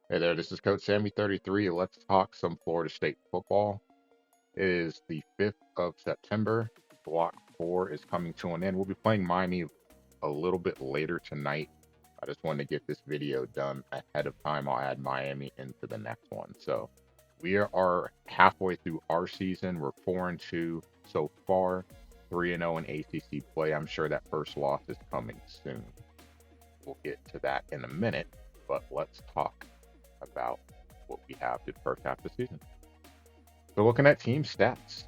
Hey there, this is Coach Sammy 33. Let's talk some Florida State football. It is the 5th of September. Block 4 is coming to an end. We'll be playing Miami a little bit later tonight. I just wanted to get this video done ahead of time. I'll add Miami into the next one. So we are halfway through our season. We're 4-2 so far, 3-0 in ACC play. I'm sure that first loss is coming soon. We'll get to that in a minute, but let's talk about what we have the first half of the season. So looking at team stats,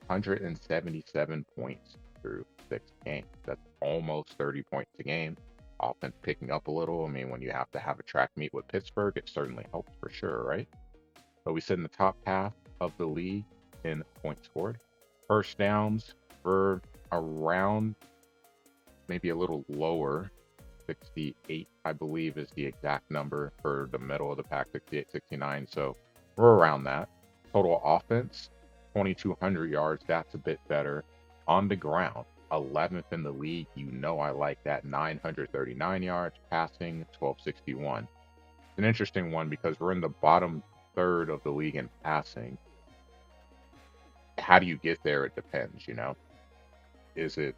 177 points through 6 games. That's almost 30 points a game. Offense picking up a little. I mean, when you have to have a track meet with Pittsburgh, it certainly helps for sure, right? So we sit in the top half of the league in points scored. First downs, we're around maybe a little lower. 68, I believe, is the exact number for the middle of the pack, 68, 69. So we're around that. Total offense, 2,200 yards. That's a bit better. On the ground, 11th in the league. You know I like that. 939 yards. Passing, 1,261. It's an interesting one because we're in the bottom third of the league in passing. How do you get there? It depends, you know. Is it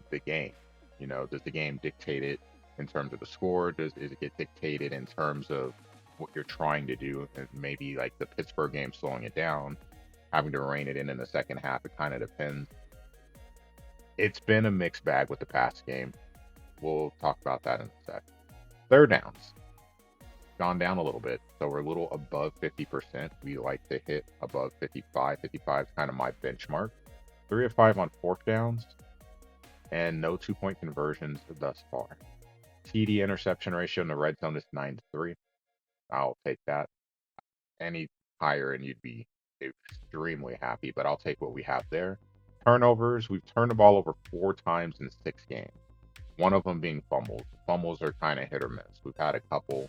the game? You know, does the game dictate it in terms of the score? Does it get dictated in terms of what you're trying to do? And maybe like the Pittsburgh game, slowing it down, having to rein it in the second half. It kind of depends. It's been a mixed bag with the pass game. We'll talk about that in a sec. Third downs gone down a little bit, so we're a little above 50%. We like to hit above 55. 55 is kind of my benchmark. 3 of 5 on fourth downs, and no 2-point conversions thus far. TD interception ratio in the red zone is 9-3. I'll take that. Any higher and you'd be extremely happy, but I'll take what we have there. Turnovers, we've turned the ball over 4 times in 6 games. One of them being fumbles. Fumbles are kind of hit or miss. We've had a couple.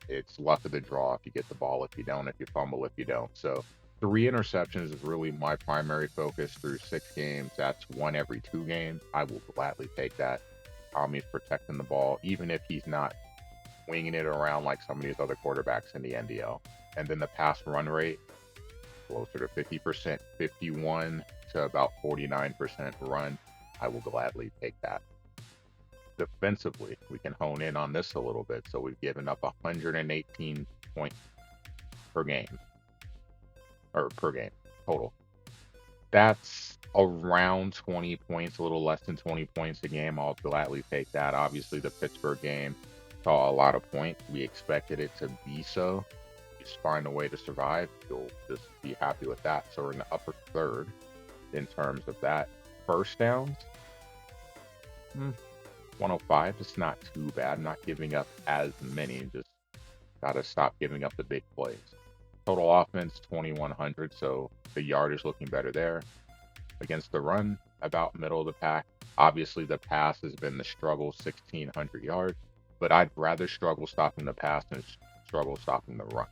It's luck of the draw if you get the ball, if you don't, if you fumble, if you don't. So 3 interceptions is really my primary focus through 6 games. That's 1 every 2 games. I will gladly take that. Tommy's protecting the ball, even if he's not winging it around like some of these other quarterbacks in the NDL. And then the pass run rate, closer to 50%, 51 to about 49% run. I will gladly take that. Defensively, we can hone in on this a little bit. So we've given up 118 points per game, or per game total. That's around 20 points, a little less than 20 points a game. I'll gladly take that. Obviously, the Pittsburgh game saw a lot of points. We expected it to be so. Just find a way to survive. You'll just be happy with that. So we're in the upper third in terms of that. First downs, 105. It's not too bad. I'm not giving up as many. Just got to stop giving up the big plays. Total offense, 2,100. So the yard is looking better there. Against the run, about middle of the pack. Obviously, the pass has been the struggle, 1,600 yards. But I'd rather struggle stopping the pass than struggle stopping the run.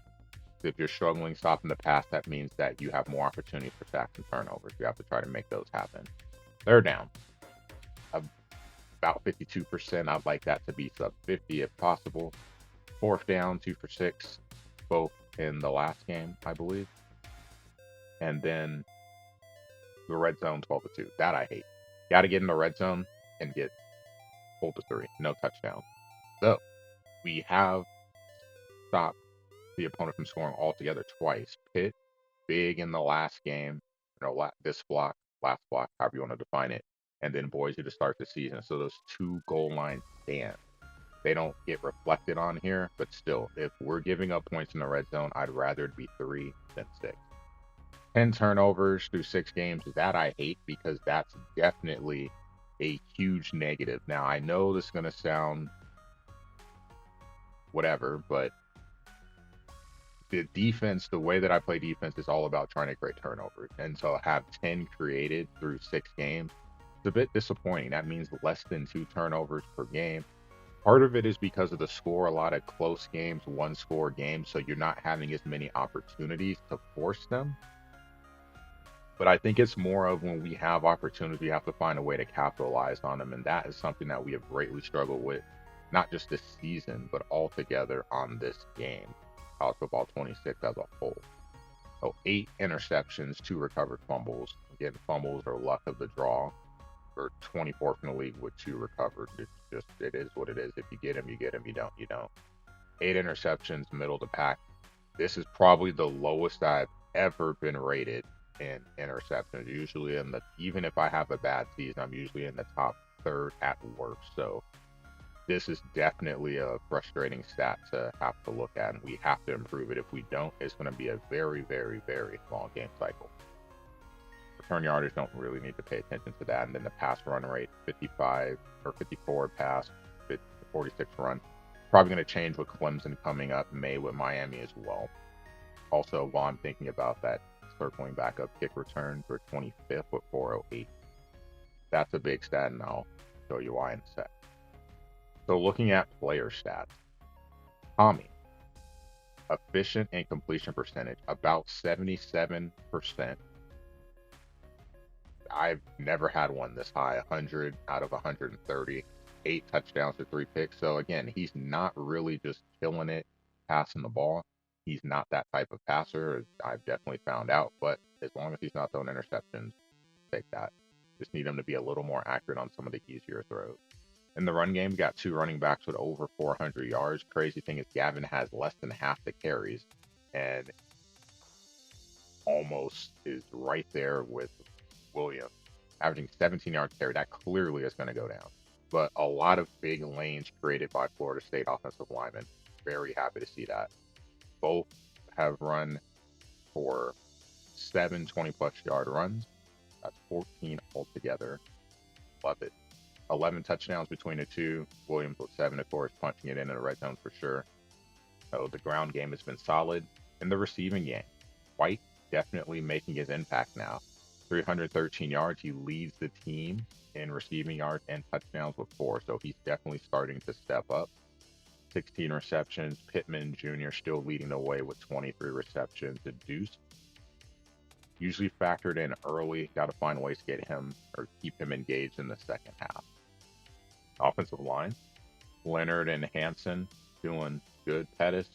If you're struggling stopping the pass, that means that you have more opportunities for sacks and turnovers. You have to try to make those happen. Third down, about 52%. I'd like that to be sub 50 if possible. Fourth down, 2 for 6, both in the last game, I believe. And then the red zone, 12-2. That I hate. Got to get in the red zone and get pulled to 3. No touchdowns. So we have stopped the opponent from scoring altogether twice. Pitt, big in the last game, this block, last block, however you want to define it, and then Boise to start the season. So those 2 goal lines stand. They don't get reflected on here, but still, if we're giving up points in the red zone, I'd rather it be 3 than 6. 10 turnovers through 6 games, that I hate because that's definitely a huge negative. Now, I know this is going to sound whatever, but the defense, the way that I play defense is all about trying to create turnovers. And so have 10 created through 6 games, it's a bit disappointing. That means less than 2 turnovers per game. Part of it is because of the score, a lot of close games, 1-score games, so you're not having as many opportunities to force them. But I think it's more of when we have opportunities, we have to find a way to capitalize on them. And that is something that we have greatly struggled with not just this season, but altogether on this game, college football 26 as a whole. So 8 interceptions, 2 recovered fumbles. Again, fumbles are luck of the draw. We're 24th in the league with 2 recovered. It is what it is. If you get them, you get them. You don't, you don't. 8 interceptions, middle of the pack. This is probably the lowest I've ever been rated in interceptions. Usually even if I have a bad season, I'm usually in the top third at worst. So this is definitely a frustrating stat to have to look at, and we have to improve it. If we don't, it's going to be a very, very, very long game cycle. Return yardage, don't really need to pay attention to that. And then the pass run rate, 55 or 54 pass, 46 run. Probably going to change with Clemson coming up, May with Miami as well. Also, while I'm thinking about that, circling back up, kick returns for 25th with 408. That's a big stat, and I'll show you why in a sec. So looking at player stats, Tommy, efficient and completion percentage, about 77%. I've never had one this high, 100 out of 130, 8 touchdowns to 3 picks. So again, he's not really just killing it, passing the ball. He's not that type of passer, as I've definitely found out. But as long as he's not throwing interceptions, take that. Just need him to be a little more accurate on some of the easier throws. In the run game, we got 2 running backs with over 400 yards. Crazy thing is Gavin has less than half the carries and almost is right there with Williams, averaging 17 yards carry. That clearly is going to go down. But a lot of big lanes created by Florida State offensive linemen. Very happy to see that. Both have run for 7 20-plus yard runs. That's 14 altogether. Love it. 11 touchdowns between the two. Williams with 7, of course, punching it into the red zone for sure. So the ground game has been solid. In the receiving game, White definitely making his impact now. 313 yards. He leads the team in receiving yards and touchdowns with 4. So he's definitely starting to step up. 16 receptions. Pittman Jr. still leading the way with 23 receptions. The Deuce usually factored in early. Got to find ways to get him or keep him engaged in the second half. Offensive line, Leonard and Hanson doing good. Pettis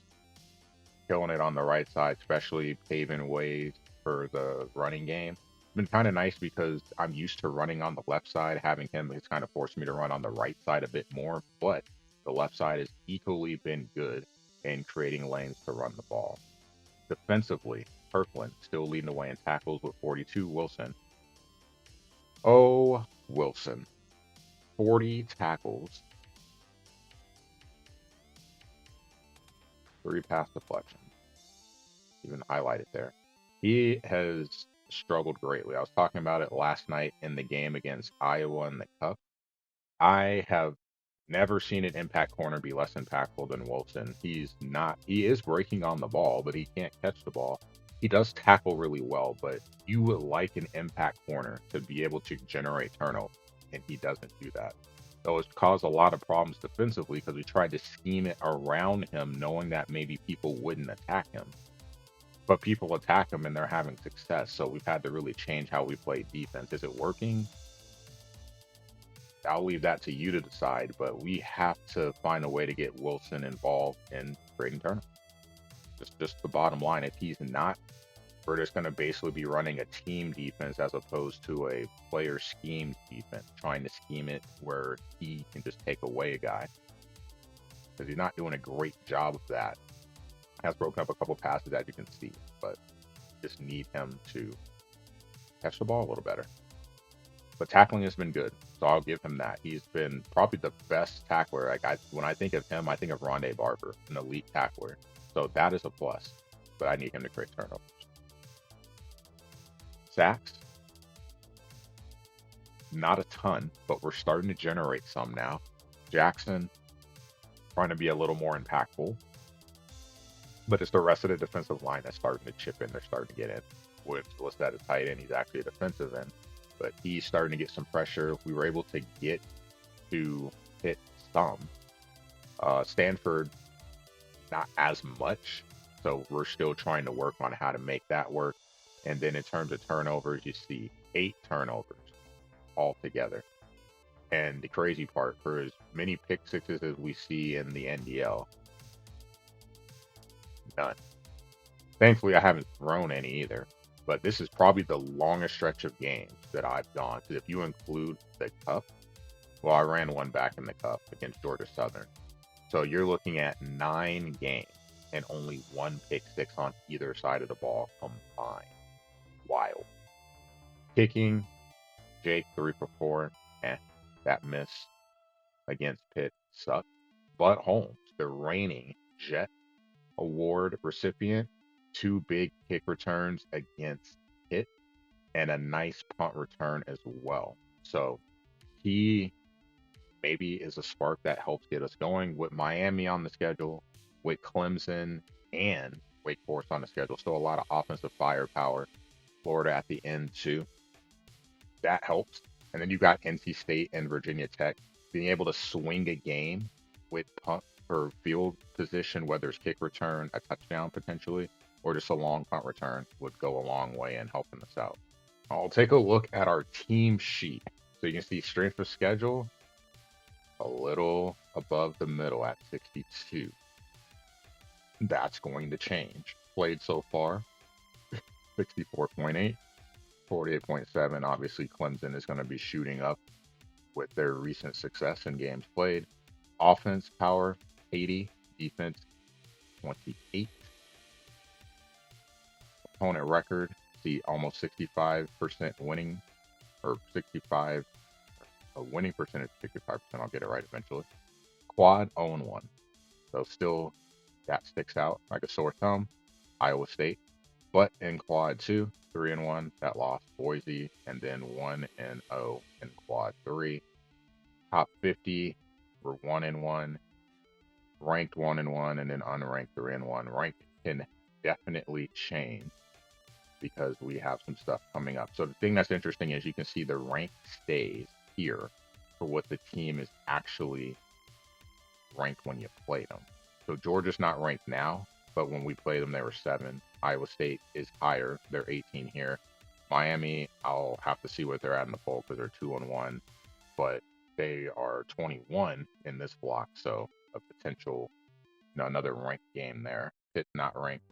killing it on the right side, especially paving ways for the running game. It's been kind of nice because I'm used to running on the left side. Having him has kind of forced me to run on the right side a bit more, but the left side has equally been good in creating lanes to run the ball. Defensively, Kirkland still leading the way in tackles with 42. Wilson. Oh, Wilson. 40 tackles, 3 pass deflections. Even highlighted there. He has struggled greatly. I was talking about it last night in the game against Iowa in the Cup. I have never seen an impact corner be less impactful than Wilson. He is breaking on the ball, but he can't catch the ball. He does tackle really well, but you would like an impact corner to be able to generate turnover, and he doesn't do that. So it's caused a lot of problems defensively because we tried to scheme it around him, knowing that maybe people wouldn't attack him. But people attack him and they're having success. So we've had to really change how we play defense. Is it working? I'll leave that to you to decide, but we have to find a way to get Wilson involved in creating turnovers. Just the bottom line. If he's not, we're just going to basically be running a team defense as opposed to a player scheme defense, trying to scheme it where he can just take away a guy. Because he's not doing a great job of that. Has broken up a couple passes, as you can see, but just need him to catch the ball a little better. But tackling has been good, so I'll give him that. He's been probably the best tackler. When I think of him, I think of Rondé Barber, an elite tackler. So that is a plus, but I need him to create turnovers. Sacks, not a ton, but we're starting to generate some now. Jackson, trying to be a little more impactful, but it's the rest of the defensive line that's starting to chip in. They're starting to get in. With Lissette at tight end, he's actually a defensive end, but he's starting to get some pressure. We were able to get to hit some. Stanford, not as much, so we're still trying to work on how to make that work. And then in terms of turnovers, you see 8 turnovers altogether. And the crazy part, for as many pick sixes as we see in the NDL, none. Thankfully, I haven't thrown any either. But this is probably the longest stretch of games that I've gone. Because if you include the Cup, well, I ran one back in the Cup against Georgia Southern. So you're looking at 9 games and only one pick six on either side of the ball combined. Wild. Kicking, Jake 3 for 4. That miss against Pitt sucked. But Holmes, the reigning Jet Award recipient, 2 big kick returns against Pitt and a nice punt return as well. So he maybe is a spark that helps get us going with Miami on the schedule, with Clemson and Wake Forest on the schedule. So a lot of offensive firepower. Florida at the end too. That helps. And then you got NC State and Virginia Tech being able to swing a game with punt or field position, whether it's kick return, a touchdown potentially, or just a long punt return, would go a long way in helping us out. I'll take a look at our team sheet. So you can see strength of schedule a little above the middle at 62. That's going to change. Played so far, 64.8, 48.7. Obviously, Clemson is going to be shooting up with their recent success in games played. Offense power, 80. Defense, 28. Opponent record, see almost 65% winning, or 65, a winning percentage, 65%. I'll get it right eventually. Quad 0-1. So still, that sticks out like a sore thumb. Iowa State. But in quad 2, 3-1, that lost Boise, and then 1-0 in quad 3. Top 50, we're 1-1, ranked 1-1, and then unranked 3-1. Ranked can definitely change because we have some stuff coming up. So the thing that's interesting is you can see the rank stays here for what the team is actually ranked when you play them. So Georgia's not ranked now, but when we played them, they were 7. Iowa State is higher; they're 18 here. Miami, I'll have to see what they're at in the poll because they're 2-1, but they are 21 in this block. So a potential, another ranked game there. Pitt not ranked,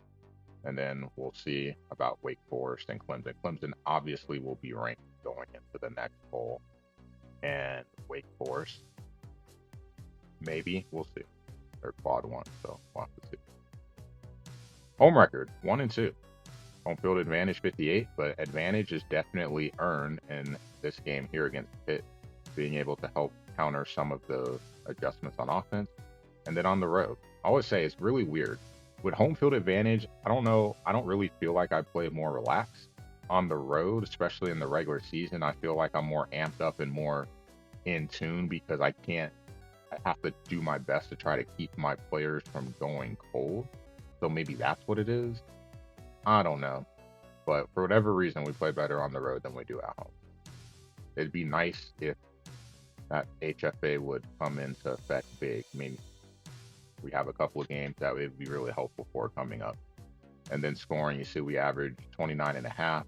and then we'll see about Wake Forest and Clemson. Clemson obviously will be ranked going into the next poll, and Wake Forest, maybe we'll see. They're quad 1, so we'll have to see. Home record 1-2. Home field advantage 58, but advantage is definitely earned in this game here against Pitt, being able to help counter some of the adjustments on offense. And then on the road, I always say it's really weird. With home field advantage, I don't know, I don't really feel like I play more relaxed. On the road, especially in the regular season, I feel like I'm more amped up and more in tune because I have to do my best to try to keep my players from going cold. So maybe that's what it is. I don't know. But for whatever reason, we play better on the road than we do at home. It'd be nice if that HFA would come into effect big. I mean, we have a couple of games that would be really helpful for coming up. And then scoring, you see we averaged 29.5,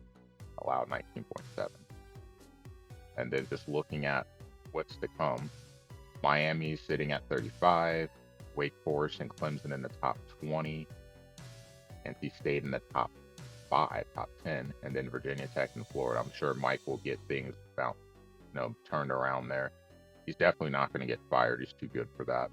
allowed 19.7. And then just looking at what's to come, Miami's sitting at 35, Wake Forest and Clemson in the top 20, NC State in the top 5, top 10, and then Virginia Tech and Florida. I'm sure Mike will get things turned around there. He's definitely not going to get fired. He's too good for that.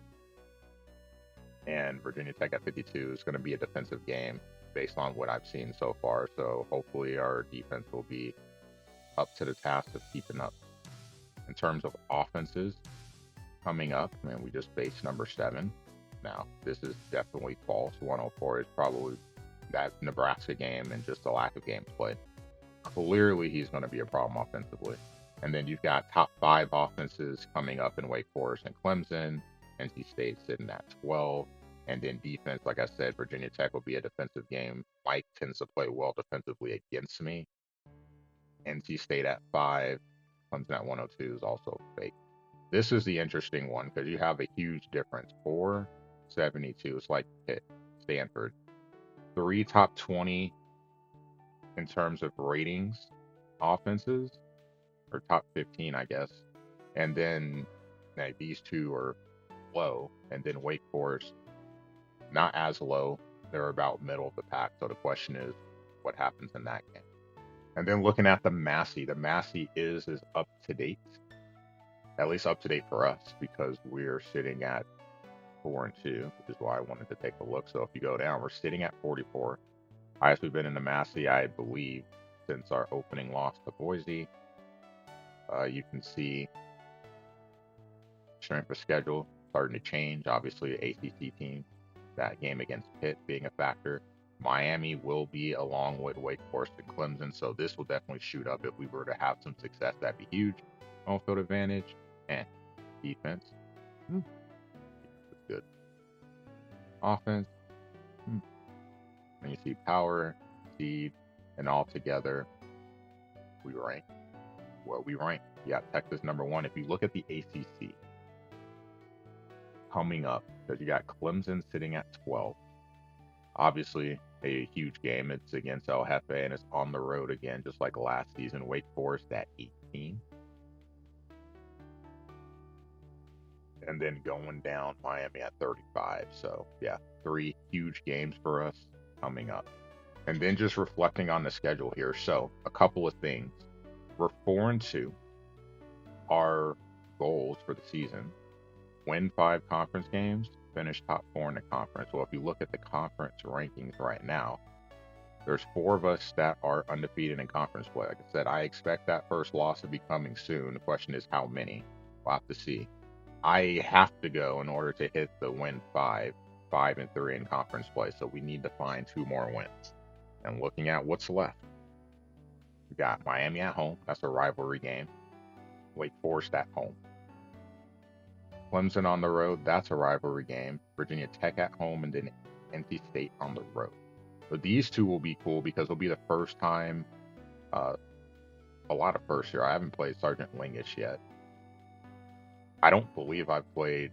And Virginia Tech at 52 is going to be a defensive game based on what I've seen so far. So hopefully our defense will be up to the task of keeping up. In terms of offenses coming up, I mean, we just faced number 7. Now, this is definitely false. 104 is probably that Nebraska game and just the lack of games played. Clearly, he's going to be a problem offensively. And then you've got top 5 offenses coming up in Wake Forest and Clemson. NC State sitting at 12. And then defense, like I said, Virginia Tech will be a defensive game. Mike tends to play well defensively against me. NC State at 5, Clemson at 102 is also fake. This is the interesting one because you have a huge difference. 472. It's like Pitt, Stanford. 3 top 20 in terms of ratings offenses, or top 15, I guess. And then these two are low, and then Wake Forest not as low. They're about middle of the pack. So the question is, what happens in that game? And then looking at the Massey is up to date, at least up to date for us, because we're sitting at 4-2, which is why I wanted to take a look. So if you go down, we're sitting at 44. Highest we've been in the Massey, I believe, since our opening loss to Boise. You can see strength of schedule starting to change. Obviously, ACC team, that game against Pitt being a factor. Miami will be along with Wake Forest and Clemson, so this will definitely shoot up if we were to have some success. That'd be huge. Home field advantage and defense. That's good. Offense. And you see power, speed, and all together, we rank where we rank. You got Texas #1. If you look at the ACC coming up, because you got Clemson sitting at 12. Obviously, a huge game. It's against El Jefe, and it's on the road again, just like last season. Wake Forest at 18. And then going down, Miami at 35. So, yeah, 3 huge games for us coming up. And then just reflecting on the schedule here. So, a couple of things. We're 4-2. Our goals for the season: win 5 conference games, finish top 4 in the conference. Well, if you look at the conference rankings right now, there's 4 of us that are undefeated in conference play. Like I said, I expect that first loss to be coming soon. The question is how many. We'll have to see. I have to go in order to hit the win 5-3 in conference play. So we need to find 2 more wins. And looking at what's left, we got Miami at home. That's a rivalry game. Wake Forest at home. Clemson on the road, that's a rivalry game. Virginia Tech at home, and then NC State on the road. So these 2 will be cool because it'll be the first time, a lot of first year. I haven't played Sergeant Lingish yet. I don't believe I've played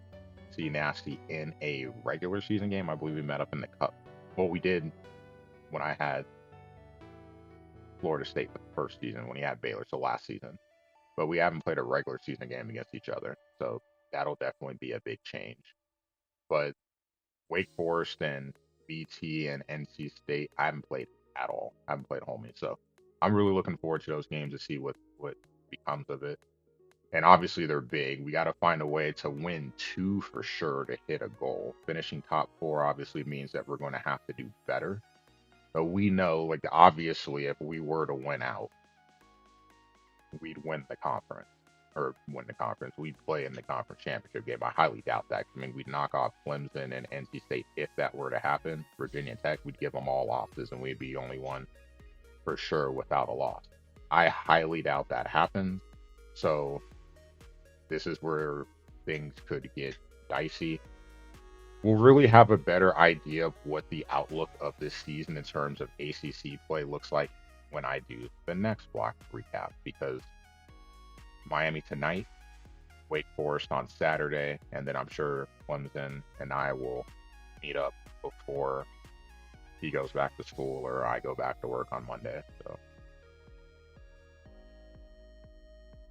C Nasty in a regular season game. I believe we met up in the Cup. Well, we did when I had Florida State for the first season, when he had Baylor, so last season. But we haven't played a regular season game against each other. So that'll definitely be a big change. But Wake Forest and BT and NC State, I haven't played at all. I haven't played homie. So I'm really looking forward to those games to see what becomes of it. And obviously they're big. We got to find a way to win 2 for sure to hit a goal. Finishing top 4 obviously means that we're going to have to do better. But we know, like, obviously, if we were to win out, we'd win the conference. Or win the conference. We'd play in the conference championship game. I highly doubt that. I mean, we'd knock off Clemson and NC State if that were to happen. Virginia Tech, we'd give them all losses, and we'd be only one for sure without a loss. I highly doubt that happens. So this is where things could get dicey. We'll really have a better idea of what the outlook of this season in terms of ACC play looks like when I do the next block recap, because Miami tonight, Wake Forest on Saturday, and then I'm sure Clemson and I will meet up before he goes back to school or I go back to work on Monday. So,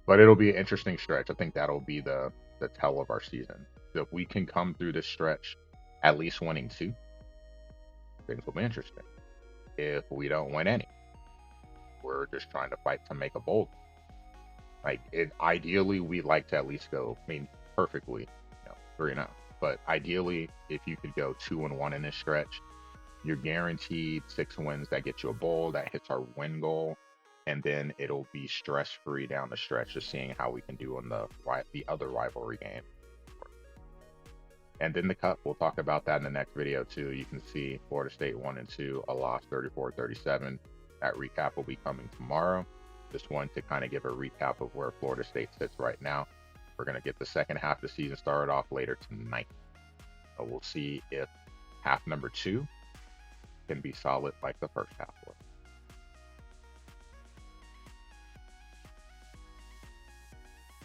but it'll be an interesting stretch. I think that'll be the tell of our season. So if we can come through this stretch at least winning 2, things will be interesting. If we don't win any, we're just trying to fight to make a bowl. Like, ideally, we'd like to at least go, I mean, perfectly, 3-0. But ideally, if you could go 2-1 in this stretch, you're guaranteed 6 wins. That gets you a bowl. That hits our win goal. And then it'll be stress-free down the stretch, just seeing how we can do on the other rivalry game. And then the Cup, we'll talk about that in the next video, too. You can see Florida State 1-2, a loss 34-37. That recap will be coming tomorrow. Just wanted to kind of give a recap of where Florida State sits right now. We're going to get the second half of the season started off later tonight. So we'll see if half number 2 can be solid like the first half was.